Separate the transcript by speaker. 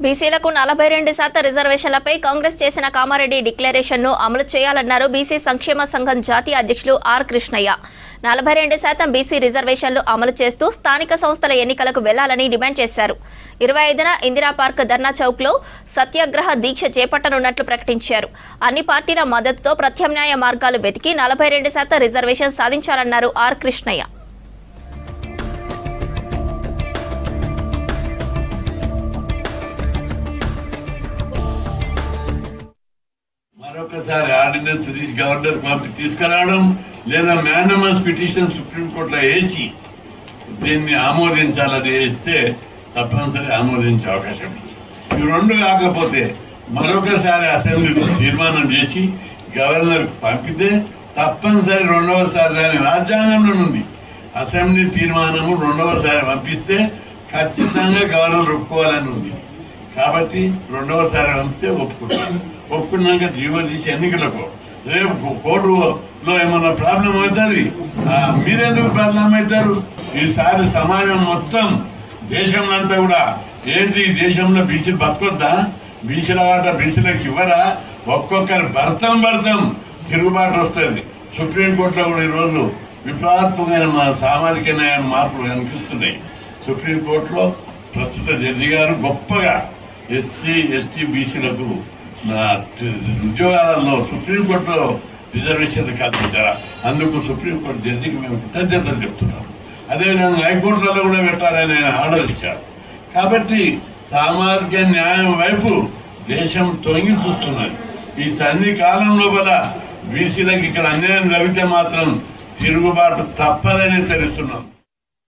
Speaker 1: బీసీలకు 42% రిజర్వేషన్లపై కాంగ్రెస్ చేసిన కామారెడ్డి డిక్లరేషన్ను అమలు చేయాలన్నారు బీసీ సంక్షేమ సంఘం జాతీయ అధ్యక్షులు ఆర్ కృష్ణయ్య. 42% బీసీ రిజర్వేషన్లు అమలు చేస్తూ స్థానిక సంస్థల ఎన్నికలకు వెళ్లాలని డిమాండ్ చేశారు. 25న ఇందిరా పార్క్ ధర్నా చౌక్లో సత్యాగ్రహ దీక్ష చేపట్టనున్నట్లు ప్రకటించారు. అన్ని పార్టీల మద్దతుతో ప్రత్యామ్నాయ మార్గాలు వెతికి 42% రిజర్వేషన్ సాధించాలన్నారు ఆర్ కృష్ణయ్య.
Speaker 2: మరొకసారి ఆర్డినెన్స్ గవర్నర్ పంపి తీసుకురావడం లేదా మ్యానమస్ పిటిషన్ సుప్రీంకోర్టులో వేసి దీన్ని ఆమోదించాలని వేస్తే తప్పనిసరి ఆమోదించే అవకాశం ఉంది. ఇవి రెండు కాకపోతే మరొకసారి అసెంబ్లీలో తీర్మానం చేసి గవర్నర్కు పంపితే తప్పనిసరి రెండవసారి దాని రాజ్యాంగంలో ఉంది. అసెంబ్లీ తీర్మానము రెండవసారి పంపిస్తే ఖచ్చితంగా గవర్నర్ ఒప్పుకోవాలని ఉంది. కాబట్టి రెండవసారి పంపితే ఒప్పుకున్నాక జీవో తీసి ఎన్నికలకు రేపు కోర్టులో ఏమన్నా ప్రాబ్లం అవుతుంది, మీరెందుకు ప్రాబ్లం అవుతారు? ఈసారి సమాజం మొత్తం దేశంలో అంతా కూడా ఏంటి, దేశంలో బీసీలు బతకొద్దా, బీసీల వాట బీసీలకు ఇవ్వరా, ఒక్కొక్కరు భర్తం తిరుగుబాటు వస్తుంది. సుప్రీంకోర్టులో కూడా ఈరోజు విప్లవాత్మకమైన సామాజిక న్యాయ మార్పులు కనిపిస్తున్నాయి. సుప్రీంకోర్టులో ప్రస్తుత జడ్జి గారు గొప్పగా ఎస్సీ ఎస్టీ బీసీలకు ఉద్యోగాలలో సుప్రీంకోర్టులో రిజర్వేషన్లు కల్పించారా, అందుకు సుప్రీంకోర్టు జడ్జికి మేము కృతజ్ఞతలు చెప్తున్నాం. అదేవిధంగా హైకోర్టులలో కూడా పెట్టాలని ఆర్డర్ ఇచ్చారు. కాబట్టి సామాజిక న్యాయం వైపు దేశం తొంగి చూస్తున్నది. ఈ సంధి కాలం లోపల బీసీలకు ఇక్కడ అన్యాయం జరిగితే మాత్రం తిరుగుబాటు తప్పదని తెలుస్తున్నాం.